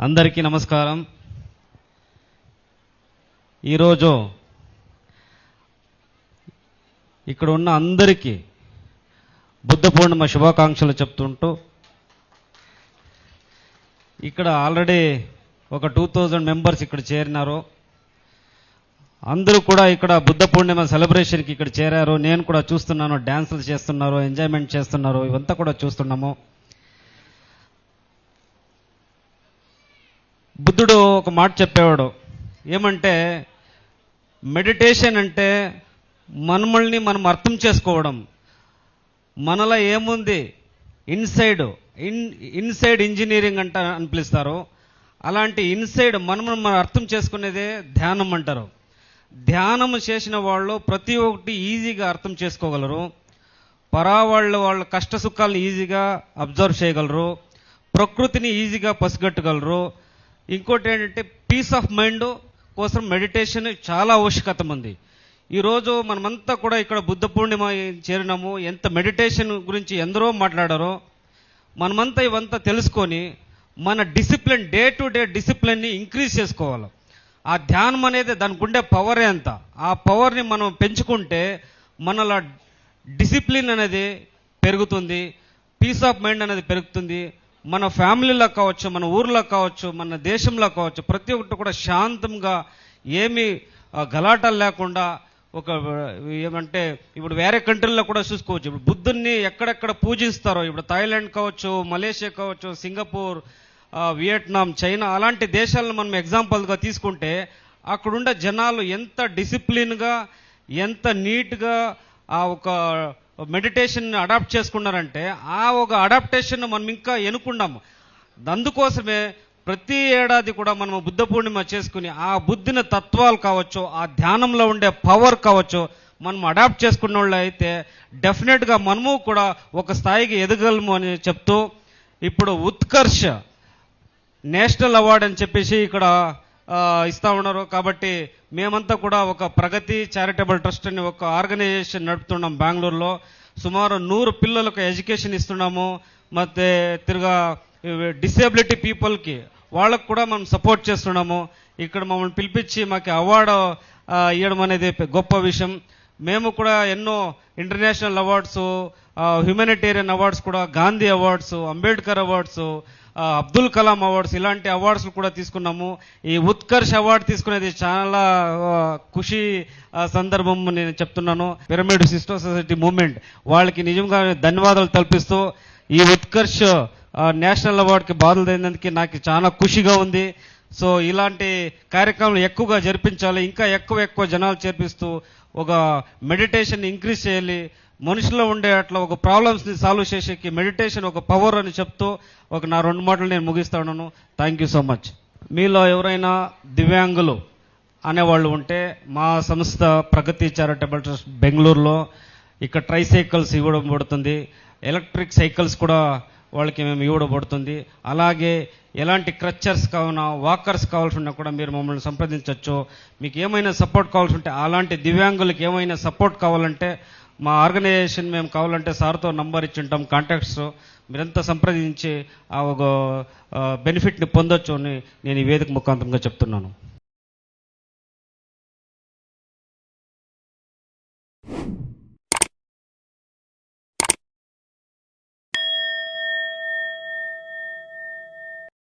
అందరికీ నమస్కారం. ఈరోజు ఇక్కడ ఉన్న అందరికీ బుద్ధ పూర్ణిమ శుభాకాంక్షలు చెప్తుంటూ, ఇక్కడ ఆల్రెడీ ఒక 2000 మెంబర్స్ ఇక్కడ చేరినారు. అందరూ కూడా ఇక్కడ బుద్ధ పూర్ణిమ సెలబ్రేషన్కి ఇక్కడ చేరారు. నేను కూడా చూస్తున్నాను, డ్యాన్సులు చేస్తున్నారు, ఎంజాయ్మెంట్ చేస్తున్నారు, ఇవంతా కూడా చూస్తున్నాము. బుద్ధుడు ఒక మాట చెప్పేవాడు, ఏమంటే మెడిటేషన్ అంటే మనల్ని మనం అర్థం చేసుకోవడం. మనలో ఏముంది, ఇన్సైడ్ ఇంజనీరింగ్ అని పిలుస్తారు. అలాంటి ఇన్సైడ్ మనం అర్థం చేసుకునేదే ధ్యానం అంటారు. ధ్యానం చేసిన వాళ్ళు ప్రతి ఒక్కటి ఈజీగా అర్థం చేసుకోగలరు. వాళ్ళ కష్ట సుఖాలను ఈజీగా అబ్జర్వ్ చేయగలరు. ప్రకృతిని ఈజీగా పసిగట్టగలరు. ఇంకోటి ఏంటంటే పీస్ ఆఫ్ మైండ్ కోసం మెడిటేషన్ చాలా ఆవశ్యకత ఉంది. ఈరోజు మనమంతా కూడా ఇక్కడ బుద్ధ పూర్ణిమ చేరినాము. ఎంత మెడిటేషన్ గురించి ఎందరో మాట్లాడారో, మనమంతా ఇవంతా తెలుసుకొని మన డిసిప్లిన్, డే టు డే డిసిప్లిన్ని ఇంక్రీజ్ చేసుకోవాలి. ఆ ధ్యానం అనేది దానికి ఉండే పవరే అంత. ఆ పవర్ని మనం పెంచుకుంటే మనలో డిసిప్లిన్ అనేది పెరుగుతుంది, పీస్ ఆఫ్ మైండ్ అనేది పెరుగుతుంది. మన ఫ్యామిలీలో కావచ్చు, మన ఊర్లో కావచ్చు, మన దేశంలో కావచ్చు, ప్రతి ఒక్కటి కూడా శాంతంగా, ఏమీ గలాటాలు లేకుండా, ఒక ఏమంటే ఇప్పుడు వేరే కంట్రీల్లో కూడా చూసుకోవచ్చు. ఇప్పుడు బుద్ధుడిని ఎక్కడెక్కడ పూజిస్తారో, ఇప్పుడు థాయిలాండ్ కావచ్చు, మలేషియా కావచ్చు, సింగపూర్, వియట్నాం, చైనా, అలాంటి దేశాలను మనం ఎగ్జాంపుల్గా తీసుకుంటే అక్కడుండే జనాలు ఎంత డిసిప్లిన్గా, ఎంత నీట్గా ఆ ఒక మెడిటేషన్ అడాప్ట్ చేసుకున్నారంటే, ఆ ఒక అడాప్టేషన్ మనం ఇంకా ఎన్నుకున్నాము. అందుకోసమే ప్రతి ఏడాది కూడా మనం బుద్ధ పూర్ణిమ చేసుకుని ఆ బుద్ధిని తత్వాలు కావచ్చు, ఆ ధ్యానంలో ఉండే పవర్ కావచ్చు, మనం అడాప్ట్ చేసుకున్న వాళ్ళు అయితే డెఫినెట్గా మనము కూడా ఒక స్థాయికి ఎదగలము అని చెప్తూ, ఇప్పుడు ఉత్కర్ష నేషనల్ అవార్డు అని చెప్పేసి ఇక్కడ ఇస్తూ ఉన్నారు. కాబట్టి మేమంతా కూడా ఒక ప్రగతి చారిటబుల్ ట్రస్ట్ అని ఒక ఆర్గనైజేషన్ నడుపుతున్నాం బెంగళూరులో. సుమారు 100 పిల్లలకు ఎడ్యుకేషన్ ఇస్తున్నాము. ಮತ್ತು తిరుగా డిసేబిలిటీ పీపుల్కి వాళ్ళకు కూడా మనం సపోర్ట్ చేస్తున్నాము. ఇక్కడ మమ్మల్ని పిలిపించి మాకు అవార్డు ఇవ్వడం అనేది గొప్ప విషయం. మేము కూడా ఎన్నో ఇంటర్నేషనల్ అవార్డ్స్, హ్యూమానిటేరియన్ అవార్డ్స్ కూడా, Gandhi awards, Ambedkar awards, Abdul Kalam awards, ఇలాంటి అవార్డ్స్ కూడా తీసుకున్నాము. ఈ ఉత్కర్ష్ అవార్డు తీసుకునేది చాలా ఖుషి సందర్భం నేను చెప్తున్నాను. పిరమిడ్ సిస్టర్ సొసైటీ మూవ్మెంట్ వాళ్ళకి నిజంగా ధన్యవాదాలు తల్పిస్తూ, ఈ ఉత్కర్ష్ నేషనల్ అవార్డుకి బాధలైనందుకు నాకు చాలా ఖుషిగా ఉంది. సో ఇలాంటి కార్యక్రమాలు ఎక్కువగా జరిపించాలి, ఇంకా ఎక్కువ జనాలు చేర్పిస్తూ ఒక మెడిటేషన్ ఇంక్రీజ్ చేయాలి. మనుషుల్లో ఉండే అట్లా ఒక ప్రాబ్లమ్స్ని సాల్వ్ చేసేకి మెడిటేషన్ ఒక పవర్ అని చెప్తూ నా 2 మాటలు నేను ముగిస్తా ఉన్నాను. Thank you so much. మీలో ఎవరైనా దివ్యాంగులు అనేవాళ్ళు ఉంటే మా సంస్థ ప్రగతి చారిటబుల్ ట్రస్ట్ బెంగళూరులో ఇక్కడ ట్రైసైకిల్స్ ఇవ్వడం పడుతుంది. ఎలక్ట్రిక్ సైకిల్స్ కూడా వాళ్ళకి మేము ఇవ్వడం పడుతుంది. అలాగే ఎలాంటి క్రచ్చర్స్ కావాలన్నా, వాకర్స్ కావాల్సి ఉన్నా కూడా మీరు మమ్మల్ని సంప్రదించవచ్చు. మీకు ఏమైనా సపోర్ట్ కావాల్సి ఉంటే, అలాంటి దివ్యాంగులకు ఏమైనా సపోర్ట్ కావాలంటే మా ఆర్గనైజేషన్ మేము కావాలంటే సార్తో నంబర్ ఇచ్చి ఉంటాం, కాంటాక్ట్స్, మీరంతా సంప్రదించి ఆ ఒక బెనిఫిట్ని పొందొచ్చు అని నేను ఈ వేదిక ముఖాంతంగా చెప్తున్నాను.